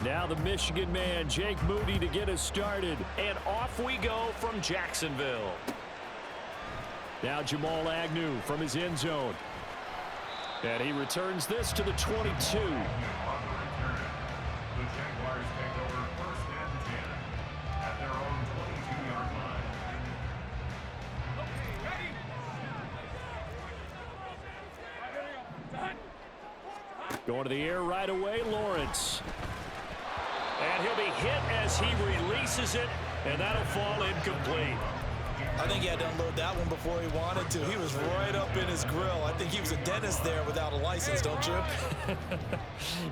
Now the Michigan man, Jake Moody, to get us started. And off we go from Jacksonville. Now Jamal Agnew from his end zone. And he returns this to the 22. The Jaguars take over 1st and 10 at their own 22-yard line. Going to the air right away, Lawrence. And he'll be hit as he releases it, and that'll fall incomplete. I think he had to unload that one before he wanted to. He was right up in his grill. I think he was a dentist there without a license, don't you?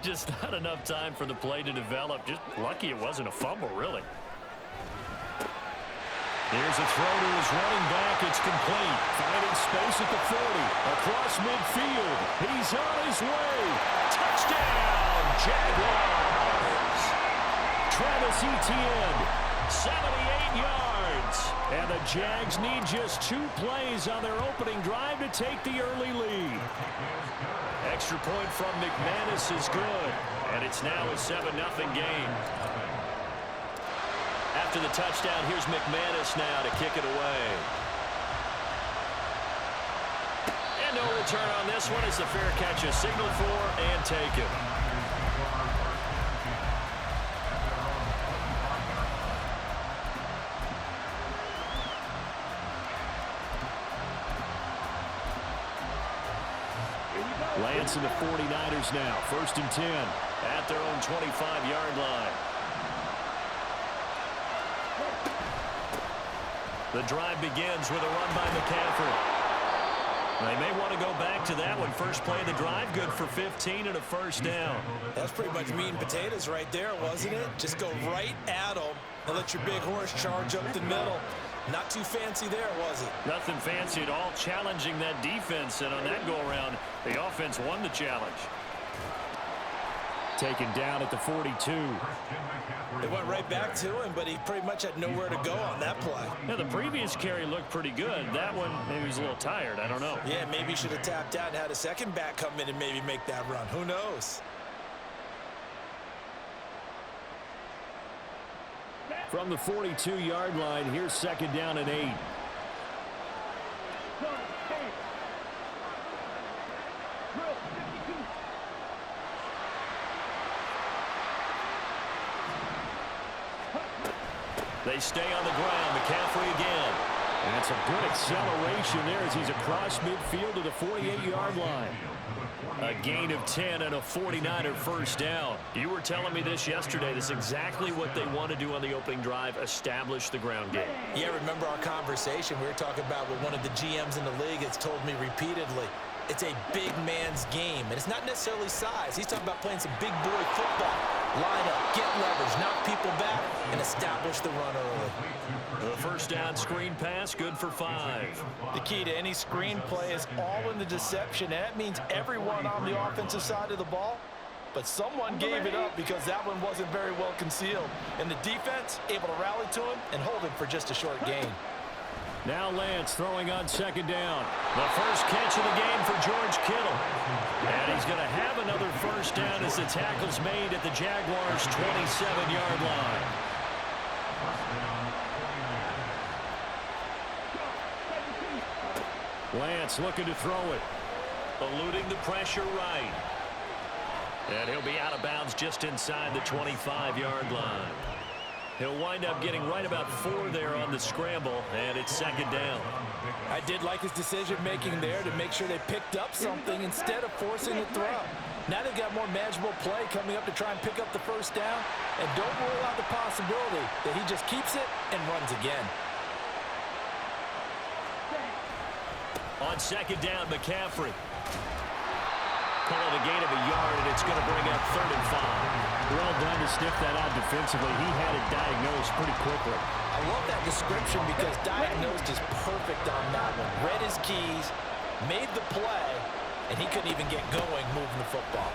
Just not enough time for the play to develop. Just lucky it wasn't a fumble, really. Here's a throw to his running back. It's complete. Finding space at the 40. Across midfield. He's on his way. Touchdown, Jaguars! Travis Etienne. 78 yards. And the Jags need just 2 plays on their opening drive to take the early lead. Extra point from McManus is good. And it's now a 7-0 game. After the touchdown, here's McManus now to kick it away. And no return on this one as the fair catch is signaled for and taken. Lance and the 49ers now. 1st and 10. At their own 25-yard line. The drive begins with a run by McCaffrey. They may want to go back to that one. First play of the drive, good for 15 and a 1st down. That's pretty much meat and potatoes right there, wasn't it? Just go right at them and let your big horse charge up the middle. Not too fancy there, was it? Nothing fancy at all, challenging that defense. And on that go-around, the offense won the challenge. Taken down at the 42. They went right back to him, but he pretty much had nowhere to go on that play. Yeah, the previous carry looked pretty good. That one, maybe he was a little tired. I don't know. Yeah, maybe he should have tapped out and had a second back come in and maybe make that run. Who knows? From the 42-yard line, here's 2nd down and 8. They stay on the ground. McCaffrey again. That's a good acceleration there as he's across midfield to the 48-yard line. A gain of 10 and a 49er 1st down. You were telling me this yesterday. This is exactly what they want to do on the opening drive, establish the ground game. Yeah, remember our conversation? We were talking about what one of the GMs in the league has told me repeatedly. It's a big man's game, and it's not necessarily size. He's talking about playing some big boy football. Line up, get leverage, knock people back, and establish the run early. The 1st down screen pass, good for 5. The key to any screen play is all in the deception, and that means everyone on the offensive side of the ball. But someone gave it up because that one wasn't very well concealed. And the defense able to rally to him and hold him for just a short gain. Now Lance throwing on 2nd down. The first catch of the game for George Kittle. And he's going to have another 1st down as the tackle's made at the Jaguars' 27-yard line. Lance looking to throw it. Eluding the pressure right. And he'll be out of bounds just inside the 25-yard line. He'll wind up getting right about 4 there on the scramble, and it's 2nd down. I did like his decision-making there to make sure they picked up something instead of forcing the throw. Now they've got more manageable play coming up to try and pick up the 1st down, and don't rule out the possibility that he just keeps it and runs again. On 2nd down, McCaffrey. Call it a gain of a yard, and it's going to bring up 3rd and 5. Well done to sniff that out defensively. He had it diagnosed pretty quickly. I love that description because diagnosed is perfect on that one. Read his keys, made the play, and he couldn't even get going moving the football.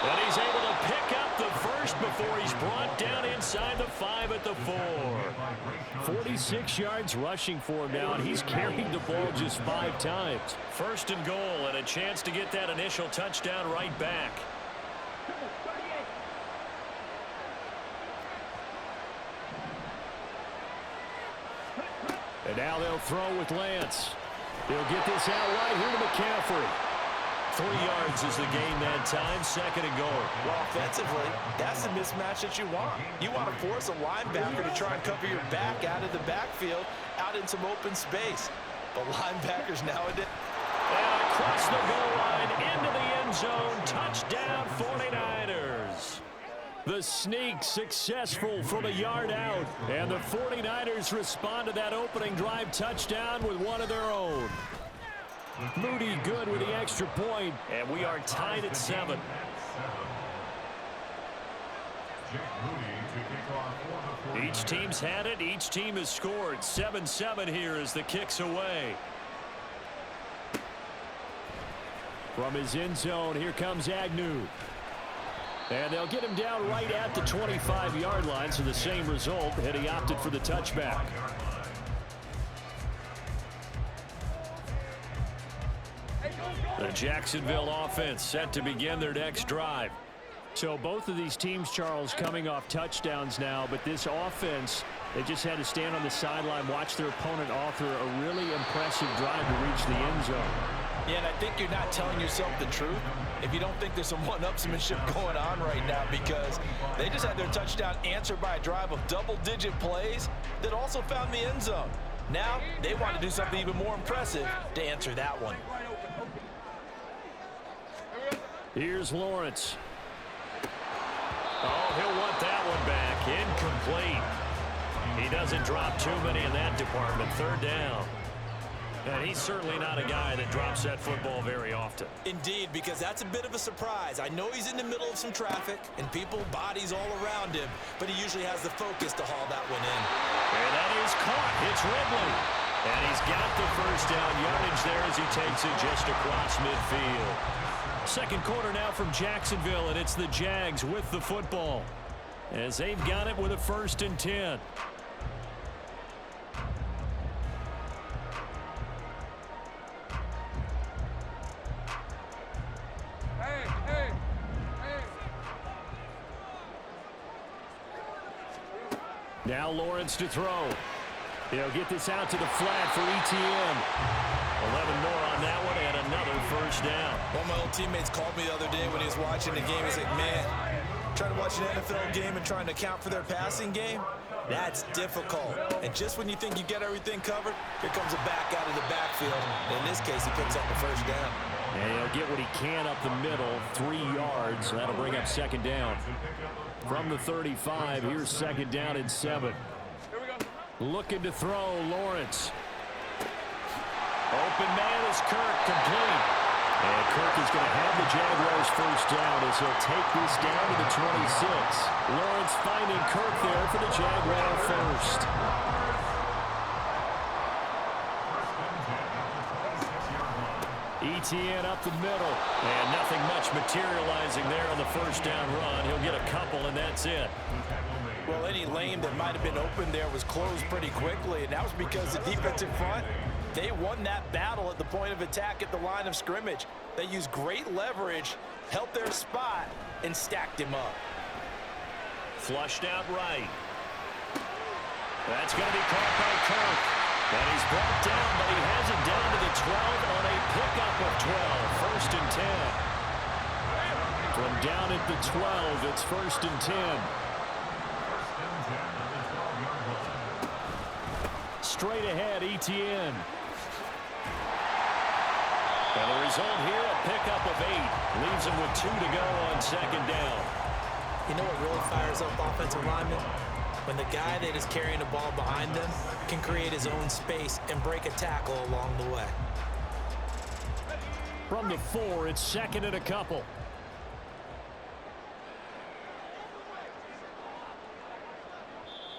And he's able to pick up the 1st before he's brought down inside the 5 at the 4. 46 yards rushing for him now, and he's carried the ball just 5 times. 1st and goal, and a chance to get that initial touchdown right back. And now they'll throw with Lance. He'll get this out right here to McCaffrey. 3 yards is the gain that time, 2nd and goal. Well, offensively, that's the mismatch that you want. You want to force a linebacker to try and cover your back out of the backfield, out in some open space. But linebackers nowadays... And across the goal line, into the end zone, touchdown 49ers. The sneak successful from a yard out. And the 49ers respond to that opening drive touchdown with one of their own. Moody good with the extra point. And we are tied at 7. Each team's had it. Each team has scored. 7-7 here as the kick's away. From his end zone, here comes Agnew. And they'll get him down right at the 25-yard line, so the same result, and he opted for the touchback. The Jacksonville offense set to begin their next drive. So both of these teams, Charles, coming off touchdowns now, but this offense, they just had to stand on the sideline, watch their opponent author a really impressive drive to reach the end zone. Yeah, and I think you're not telling yourself the truth if you don't think there's some one-upsmanship going on right now, because they just had their touchdown answered by a drive of double-digit plays that also found the end zone. Now they want to do something even more impressive to answer that one. Here's Lawrence. Oh, he'll want that one back. Incomplete. He doesn't drop too many in that department. 3rd down. And he's certainly not a guy that drops that football very often. Indeed, because that's a bit of a surprise. I know he's in the middle of some traffic and people, bodies all around him, but he usually has the focus to haul that one in. And that is caught. It's Ridley. And he's got the 1st down yardage there as he takes it just across midfield. 2nd quarter now from Jacksonville, and it's the Jags with the football as they've got it with a 1st and 10. Now Lawrence to throw. He'll get this out to the flat for ETN. 11 more on that one and another 1st down. One of my old teammates called me the other day when he was watching the game. He's like, man, trying to watch an NFL game and trying to account for their passing game, that's difficult. And just when you think you get everything covered, here comes a back out of the backfield. And in this case, he picks up the 1st down. And he'll get what he can up the middle, 3 yards. That'll bring up 2nd down. From the 35, here's 2nd down and 7. Looking to throw, Lawrence. Open man is Kirk, complete. And Kirk is going to have the Jaguars 1st down as he'll take this down to the 26. Lawrence finding Kirk there for the Jaguar 1st. ETN up the middle. And nothing much materializing there on the 1st down run. He'll get a couple, and that's it. Well, any lane that might have been open there was closed pretty quickly, and that was because the defensive front, they won that battle at the point of attack at the line of scrimmage. They used great leverage, helped their spot, and stacked him up. Flushed out right. That's going to be caught by Kirk. And he's brought down, but he has it down to the 12 on a pickup of 12. 1st and 10. From down at the 12, it's 1st and 10. Straight ahead, ETN. And the result here, a pickup of 8. Leaves him with 2 to go on 2nd down. You know what really fires up offensive linemen? When the guy that is carrying the ball behind them can create his own space and break a tackle along the way. From the 4, it's 2nd and a couple.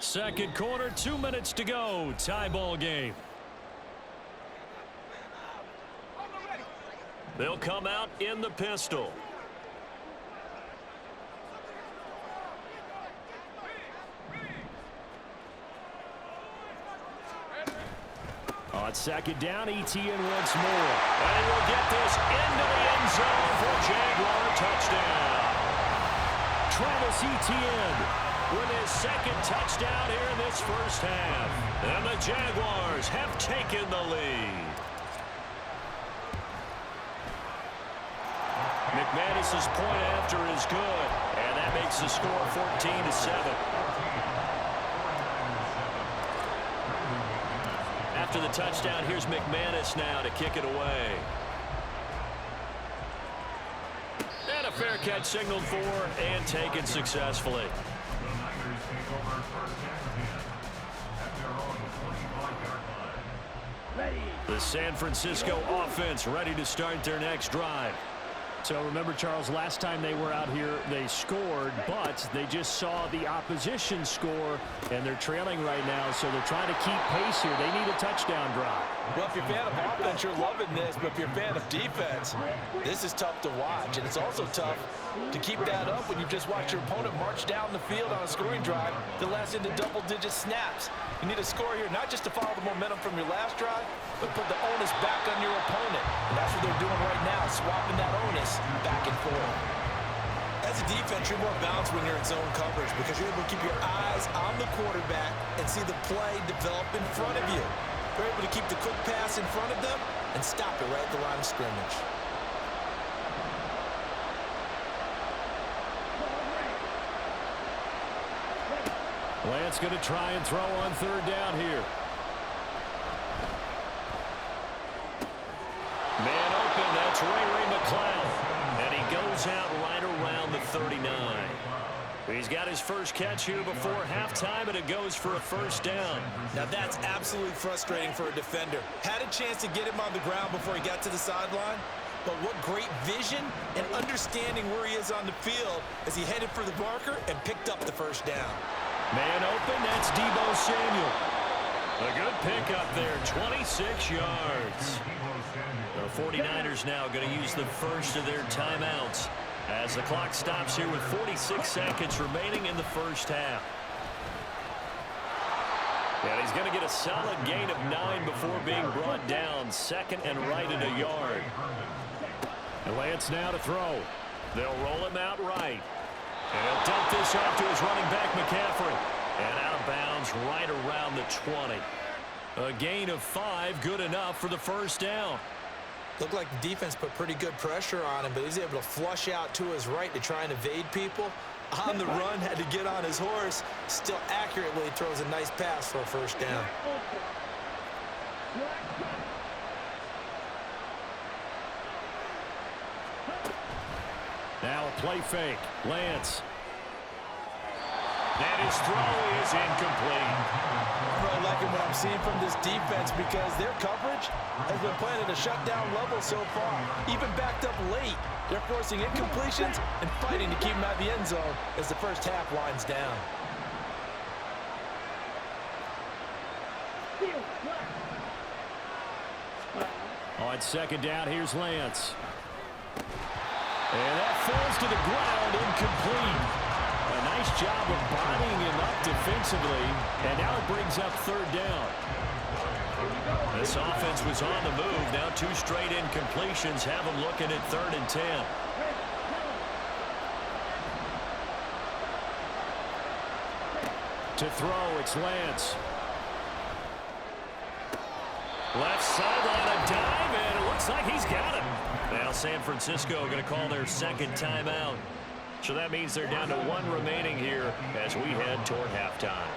Second quarter, 2 minutes to go. Tie ball game. They'll come out in the pistol. On 2nd down, ETN once more. And he will get this into the end zone for Jaguar touchdown. Travis Etienne with his second touchdown here in this first half. And the Jaguars have taken the lead. McManus's point after is good, and that makes the score 14-7. After the touchdown, here's McManus now to kick it away. And a fair catch signaled for and taken successfully. The Niners take over first and 10 at their own 25-yard line. The San Francisco offense ready to start their next drive. So remember, Charles, last time they were out here, they scored, but they just saw the opposition score, and they're trailing right now, so they're trying to keep pace here. They need a touchdown drive. Well, if you're a fan of offense, you're loving this, but if you're a fan of defense, this is tough to watch, and it's also tough to keep that up when you've just watched your opponent march down the field on a scoring drive that lasts into double-digit snaps. You need a score here, not just to follow the momentum from your last drive, but put the onus back on your opponent. And that's what they're doing right now, swapping that onus back and forth. As a defense, you're more balanced when you're in zone coverage because you're able to keep your eyes on the quarterback and see the play develop in front of you. You're able to keep the quick pass in front of them and stop it right at the line of scrimmage. Lance going to try and throw on third down here. Man open, that's Ray McCloud. And he goes out right around the 39. He's got his first catch here before halftime, and it goes for a first down. Now that's absolutely frustrating for a defender. Had a chance to get him on the ground before he got to the sideline, but what great vision and understanding where he is on the field as he headed for the marker and picked up the first down. Man open, that's Deebo Samuel. A good pickup there, 26 yards. The 49ers now going to use the first of their timeouts as the clock stops here with 46 seconds remaining in the first half. And he's going to get a solid gain of 9 before being brought down. Second and right at a yard. And Lance now to throw. They'll roll him out right. And he'll dump this off to his running back, McCaffrey. And out of bounds right around the 20. A gain of 5, good enough for the first down. Looked like the defense put pretty good pressure on him, but he was able to flush out to his right to try and evade people. On the run, had to get on his horse. Still accurately throws a nice pass for a first down. Now a play fake. Lance. And his throw is incomplete. I'm really liking what I'm seeing from this defense because their coverage has been playing at a shutdown level so far. Even backed up late, they're forcing incompletions and fighting to keep them out of the end zone as the first half winds down. On second down, here's Lance. And that falls to the ground, incomplete. A nice job of bodying him up defensively, and now it brings up third down. This offense was on the move. Now 2 straight incompletions have them looking at 3rd and 10. To throw, it's Lance. Left sideline, a dive, and it looks like he's got it. Now San Francisco going to call their second timeout. So that means they're down to 1 remaining here as we head toward halftime.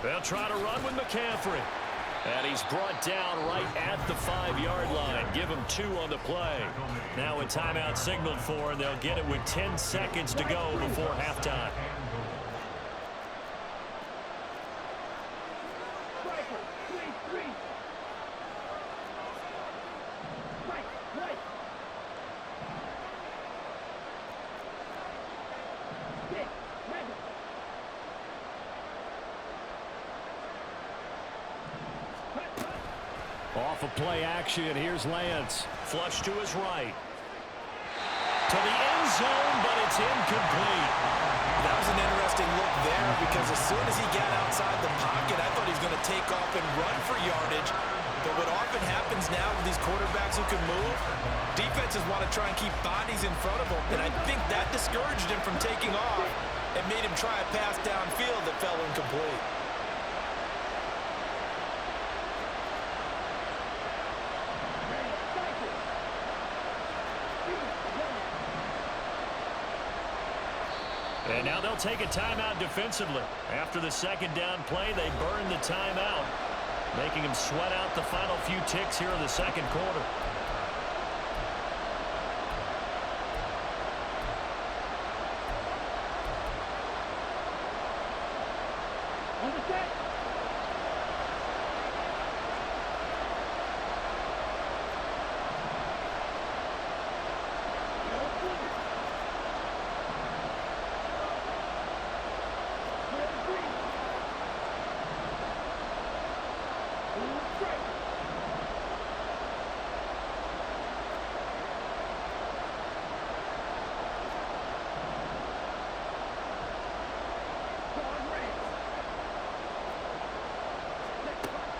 They'll try to run with McCaffrey. And he's brought down right at the 5-yard line. Give him 2 on the play. Now a timeout signaled for, and they'll get it with 10 seconds to go before halftime. Off of play action, here's Lance. Flush to his right. To the end zone, but it's incomplete. That was an interesting look there because as soon as he got outside the pocket, I thought he was going to take off and run for yardage. but what often happens now with these quarterbacks who can move, defenses want to try and keep bodies in front of them, and I think that discouraged him from taking off and made him try a pass downfield that fell incomplete. And now they'll take a timeout defensively. After the second down play, they burn the timeout, making him sweat out the final few ticks here in the second quarter.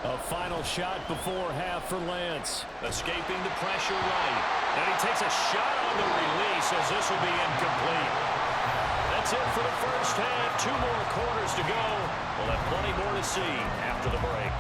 A final shot before half for Lance. Escaping the pressure right. And he takes a shot on the release as this will be incomplete. That's it for the first half. 2 more quarters to go. We'll have plenty more to see after the break.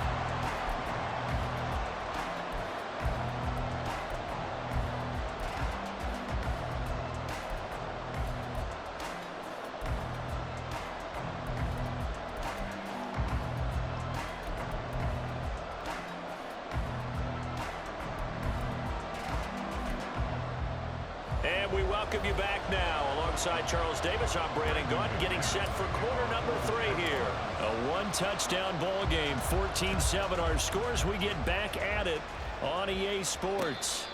And we welcome you back now. Alongside Charles Davis, I'm Brandon Gaudin, getting set for quarter number 3 here. A one-touchdown ball game, 14-7 our scores. We get back at it on EA Sports.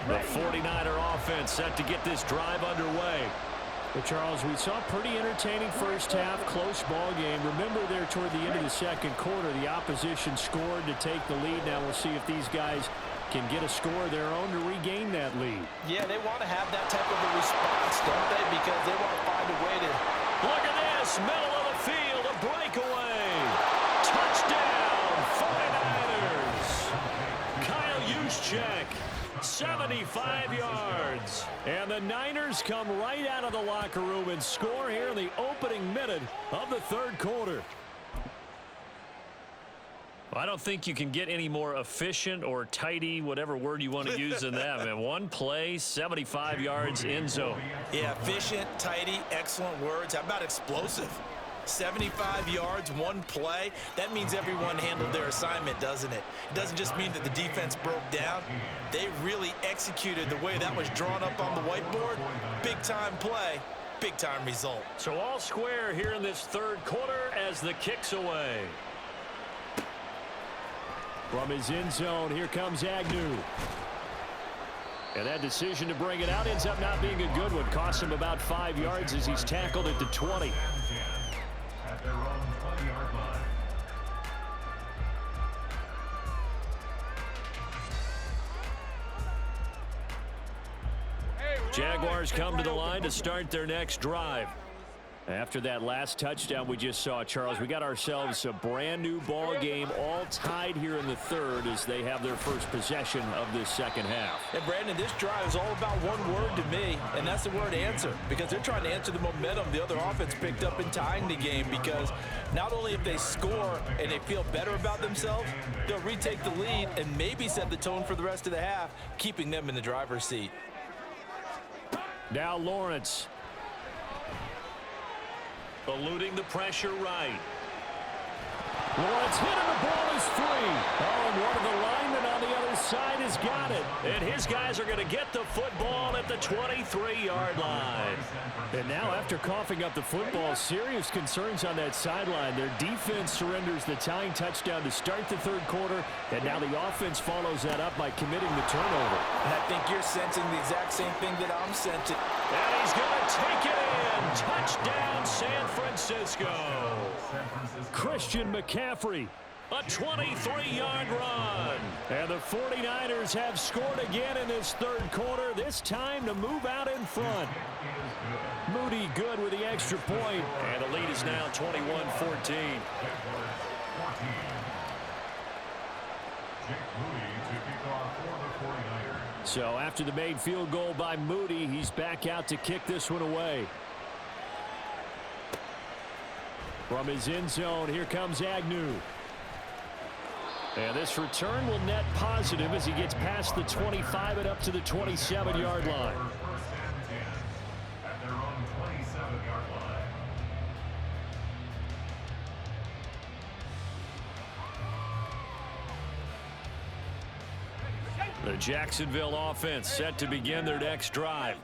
The 49er offense set to get this drive underway. Well, Charles, we saw a pretty entertaining first half, close ball game. Remember there toward the end of the second quarter, the opposition scored to take the lead. Now we'll see if these guys can get a score of their own to regain that lead. Yeah, they want to have that type of a response, don't they? Because they want to find a way to... Look at this, middle of the field, a breakaway. Touchdown, 49ers. Kyle Juszczyk. 75 yards. And the Niners come right out of the locker room and score here in the opening minute of the third quarter. Well, I don't think you can get any more efficient or tidy, whatever word you want to use in that. Man, one play, 75 yards, end zone. Yeah, efficient, tidy, excellent words. How about explosive? 75 yards, one play. That means everyone handled their assignment, doesn't it? It doesn't just mean that the defense broke down. They really executed the way that was drawn up on the whiteboard. Big-time play, big-time result. So all square here in this third quarter as the kick's away. From his end zone, here comes Agnew. And that decision to bring it out ends up not being a good one. Costs him about 5 yards as he's tackled at the 20. At their own 20-yard line. Jaguars come to the line to start their next drive. After that last touchdown we just saw, Charles, we got ourselves a brand new ball game, all tied here in the third as they have their first possession of this second half. And Brandon, this drive is all about one word to me, and that's the word answer, because they're trying to answer the momentum the other offense picked up in tying the game, because not only if they score and they feel better about themselves, they'll retake the lead and maybe set the tone for the rest of the half, keeping them in the driver's seat. Now Lawrence. Eluding the pressure right. Lawrence hit and the ball is free. Oh, and one of the linemen on the other side has got it. And his guys are going to get the football at the 23-yard line. And now after coughing up the football, serious concerns on that sideline. Their defense surrenders the tying touchdown to start the third quarter, and now the offense follows that up by committing the turnover. And I think you're sensing the exact same thing that I'm sensing. And he's going to take it in. Touchdown, San Francisco. Christian McCaffrey A 23-yard run. And the 49ers have scored again in this third quarter, this time to move out in front. Moody good with the extra point. And the lead is now 21-14. So after the made field goal by Moody, he's back out to kick this one away. From his end zone, here comes Agnew. And this return will net positive as he gets past the 25 and up to the 27-yard line. First and 10 at their own 27-yard line. The Jacksonville offense set to begin their next drive.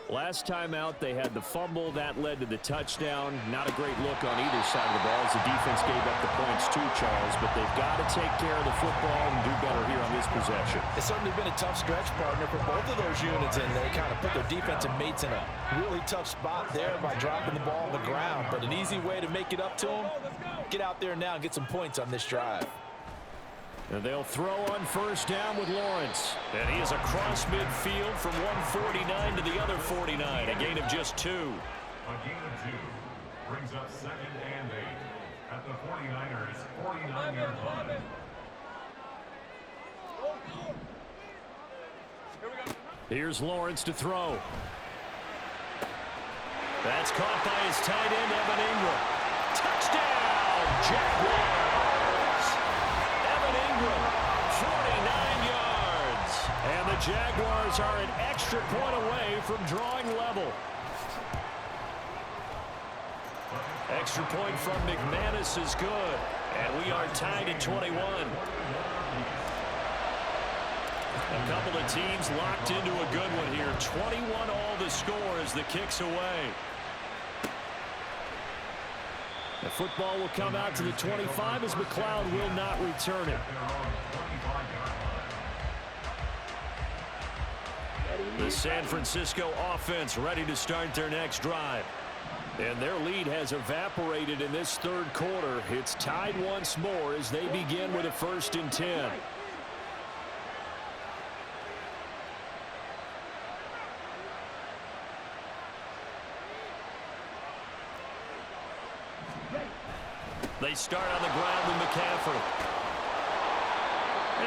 Last time out, they had the fumble. That led to the touchdown. Not a great look on either side of the ball as the defense gave up the points too, Charles. But they've got to take care of the football and do better here on this possession. It's certainly been a tough stretch, partner, for both of those units, and they kind of put their defensive mates in a really tough spot there by dropping the ball on the ground. But an easy way to make it up to them, get out there now and get some points on this drive. And they'll throw on first down with Lawrence. And he is across midfield from 149 to the other 49. A gain of just 2. A gain of 2 brings up 2nd and 8 at the 49ers' 49-yard line. Here's Lawrence to throw. That's caught by his tight end, Evan Ingram. Touchdown, Jaguars! Evan Ingram, 49 yards. And the Jaguars are an extra point away from drawing level. Extra point from McManus is good. And we are tied at 21. A couple of teams locked into a good one here. 21 all the score as the kick's away. The football will come out to the 25 as McLeod will not return it. The San Francisco offense ready to start their next drive. And their lead has evaporated in this third quarter. It's tied once more as they begin with a 1st and 10. They start on the ground with McCaffrey.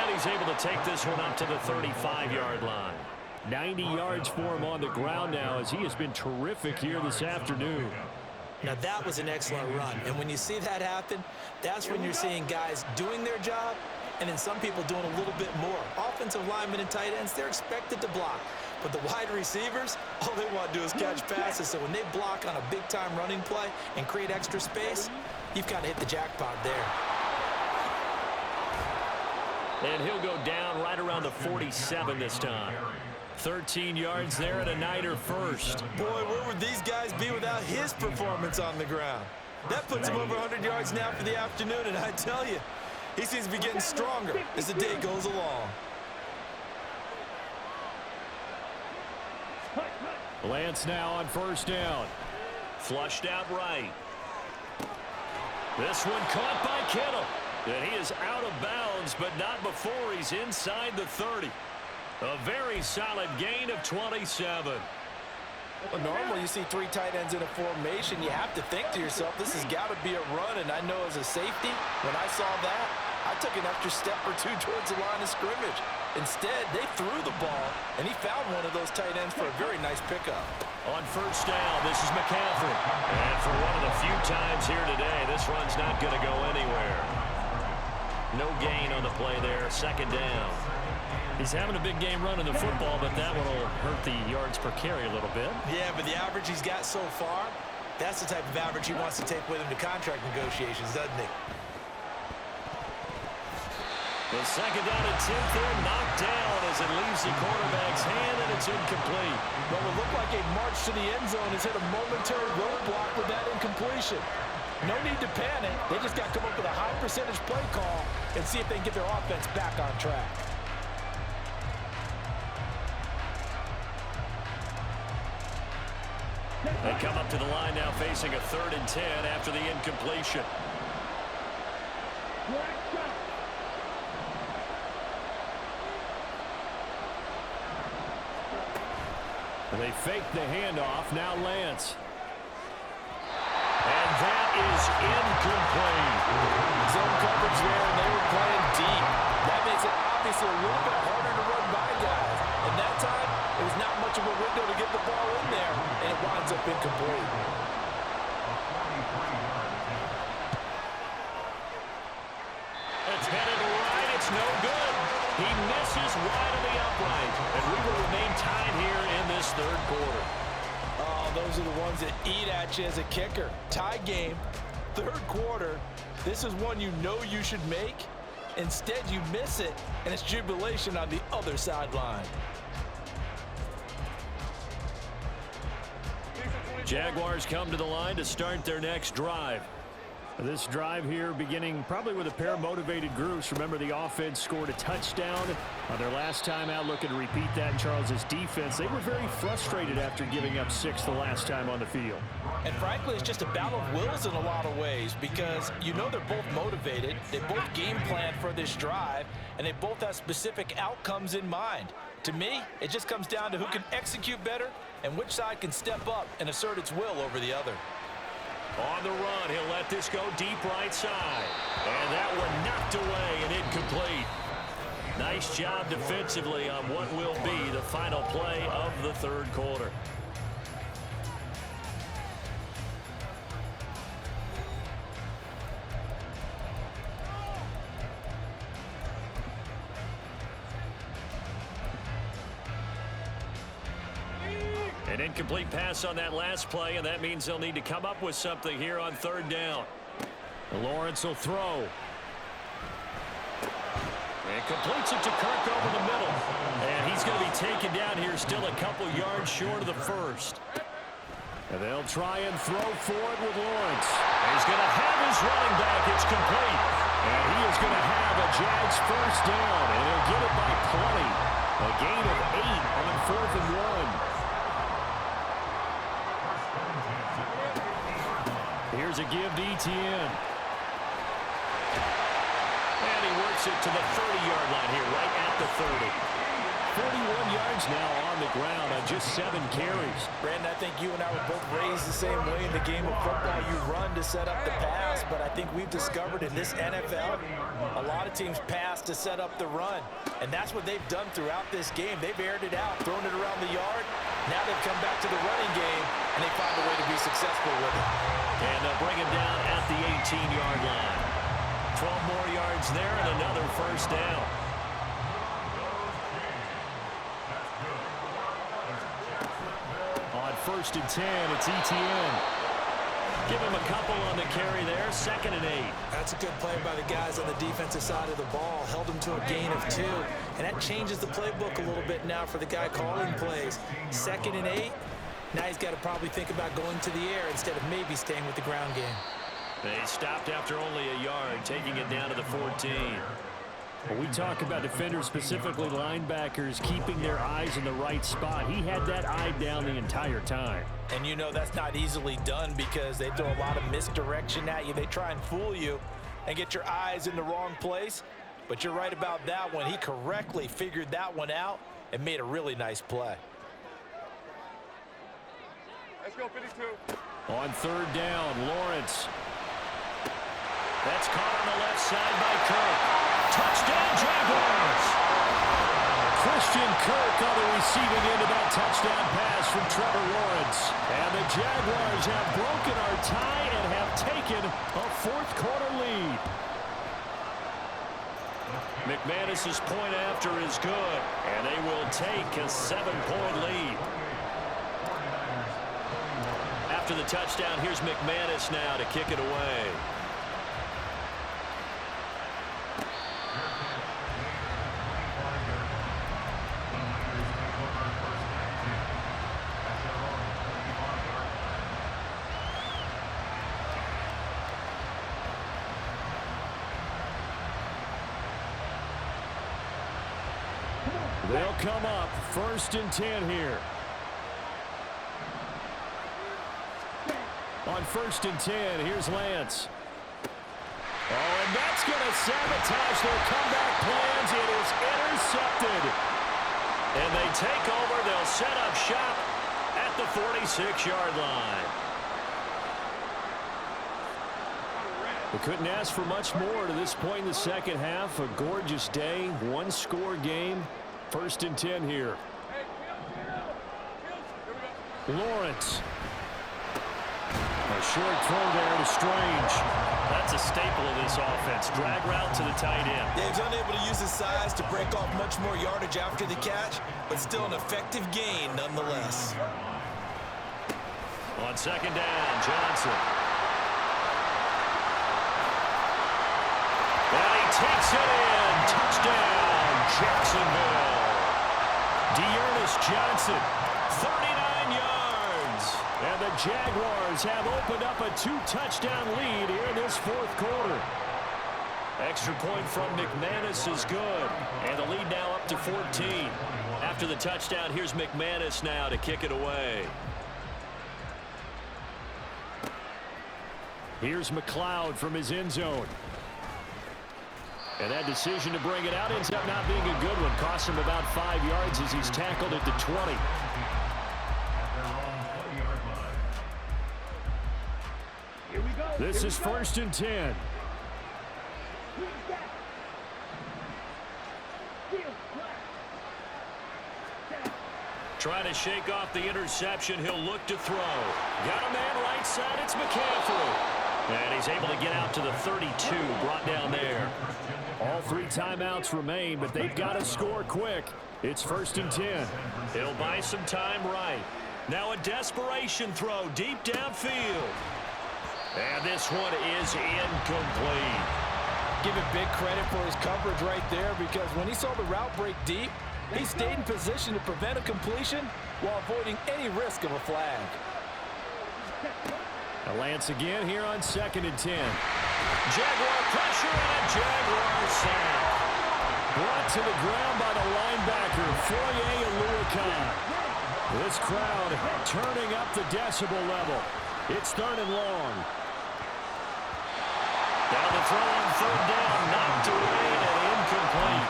And he's able to take this one up to the 35-yard line. 90 yards for him on the ground now as he has been terrific here this afternoon. Now that was an excellent run, and when you see that happen, that's when you're seeing guys doing their job and then some people doing a little bit more. Offensive linemen and tight ends, they're expected to block. But the wide receivers, all they want to do is catch passes. So when they block on a big-time running play and create extra space, you've got to hit the jackpot there. And he'll go down right around the 47 this time. 13 yards there and a Niner first. Boy, where would these guys be without his performance on the ground? That puts him over 100 yards now for the afternoon, and I tell you, he seems to be getting stronger as the day goes along. Lance now on first down. Flushed out right. This one caught by Kittle. And he is out of bounds, but not before he's inside the 30. A very solid gain of 27. Well, normally you see 3 tight ends in a formation. You have to think to yourself, this has got to be a run. And I know as a safety, when I saw that, I took an extra step or 2 towards the line of scrimmage. Instead, they threw the ball, and he found one of those tight ends for a very nice pickup. On first down, this is McCaffrey. And for one of the few times here today, this run's not going to go anywhere. No gain on the play there, second down. He's having a big game running the football, but that one will hurt the yards per carry a little bit. Yeah, but the average he's got so far, that's the type of average he wants to take with him to contract negotiations, doesn't he? The second down and 10 there, knocked down as it leaves the quarterback's hand, and it's incomplete. Well, it looked like a march to the end zone has hit a momentary roadblock with that incompletion. No need to panic. They just got to come up with a high percentage play call and see if they can get their offense back on track. They come up to the line now facing a 3rd and 10 after the incompletion. And they fake the handoff. Now Lance. And that is incomplete. Zone coverage there, and they were playing deep. That makes it obviously a little bit harder to run by guys. And that time, it was not much of a window to get the ball in there, and it winds up incomplete. It's headed right. It's no good. He misses wide of the upright. And we will remain tied here in this third quarter. Oh, those are the ones that eat at you as a kicker. Tie game, third quarter. This is one you know you should make. Instead, you miss it, and it's jubilation on the other sideline. Jaguars come to the line to start their next drive. This drive here beginning probably with a pair of motivated groups. Remember, the offense scored a touchdown on their last time out. Looking to repeat that in Charles' defense. They were very frustrated after giving up 6 the last time on the field. And frankly, it's just a battle of wills in a lot of ways because you know they're both motivated. They both game plan for this drive, and they both have specific outcomes in mind. To me, it just comes down to who can execute better and which side can step up and assert its will over the other. On the run, he'll let this go deep right side. And that one knocked away and incomplete. Nice job defensively on what will be the final play of the third quarter. An incomplete pass on that last play, and that means they'll need to come up with something here on third down. Lawrence will throw. And completes it to Kirk over the middle. And he's going to be taken down here still a couple yards short of the first. And they'll try and throw for it with Lawrence. He's going to have his running back. It's complete. And he is going to have a Jags first down, and he'll get it by plenty. A gain of 8 on 4th and 1. Here's a give to Etienne. And he works it to the 30-yard line here, right at the 30. 41 yards now on the ground on just 7 carries. Brandon, I think you and I were both raised the same way in the game of football. You run to set up the pass, but I think we've discovered in this NFL, a lot of teams pass to set up the run. And that's what they've done throughout this game. They've aired it out, thrown it around the yard. Now they've come back to the running game, and they find a way to be successful with it. And they'll bring him down at the 18-yard line. 12 more yards there and another first down. On 1st and 10, it's Etienne. Give him a couple on the carry there, 2nd and 8. That's a good play by the guys on the defensive side of the ball. Held him to a gain of 2. And that changes the playbook a little bit now for the guy calling plays. 2nd and 8. Now he's got to probably think about going to the air instead of maybe staying with the ground game. They stopped after only a yard, taking it down to the 14. When we talk about defenders, specifically linebackers, keeping their eyes in the right spot, he had that eye down the entire time. And you know that's not easily done because they throw a lot of misdirection at you. They try and fool you and get your eyes in the wrong place. But you're right about that one. He correctly figured that one out and made a really nice play. Let's go, 52. On 3rd down, Lawrence. That's caught on the left side by Kirk. Touchdown, Jaguars! Christian Kirk on the receiving end of that touchdown pass from Trevor Lawrence. And the Jaguars have broken our tie and have taken a 4th quarter lead. McManus's point after is good, and they will take a 7-point lead. After the touchdown, here's McManus now to kick it away. They'll come up 1st and 10 here. On 1st and 10, here's Lance. Oh, and that's going to sabotage their comeback plans. It is intercepted. And they take over. They'll set up shop at the 46-yard line. We couldn't ask for much more to this point in the second half. A gorgeous day, one-score game. 1st and 10 here. Lawrence. A short throw there to Strange. That's a staple of this offense. Drag route to the tight end. Yeah, he's unable to use his size to break off much more yardage after the catch, but still an effective gain nonetheless. On 2nd down, Johnson. And he takes it in. Touchdown, Jacksonville. D'Ernest Johnson, 39 yards. And the Jaguars have opened up a 2-touchdown lead here in this 4th quarter. Extra point from McManus is good. And the lead now up to 14. After the touchdown, here's McManus now to kick it away. Here's McLeod from his end zone. And that decision to bring it out ends up not being a good one. Costs him about 5 yards as he's tackled at the 20. This is 1st and 10. Trying to shake off the interception. He'll look to throw. Got a man right side. It's McCaffrey. And he's able to get out to the 32, brought down there. All 3 timeouts remain, but they've got to score quick. It's 1st and 10. He'll buy some time right. Now a desperation throw deep downfield. And this one is incomplete. Give him big credit for his coverage right there, because when he saw the route break deep, he stayed in position to prevent a completion while avoiding any risk of a flag. Lance again here on 2nd and 10. Jaguar pressure and a Jaguar sack. Brought to the ground by the linebacker, Foye Oluokun. This crowd turning up the decibel level. It's 3rd and long. Down the throw on 3rd down, knocked away and incomplete.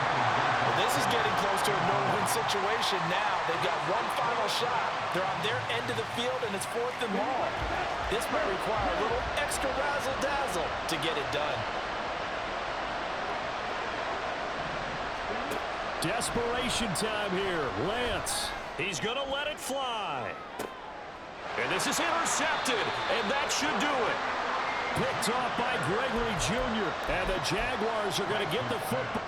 Well, this is getting close to a no-win situation now. They've got one final shot. They're on their end of the field, and it's 4th and long. This might require a little extra razzle-dazzle to get it done. Desperation time here. Lance. He's going to let it fly. And this is intercepted, and that should do it. Picked off by Gregory Jr. And the Jaguars are going to get the football.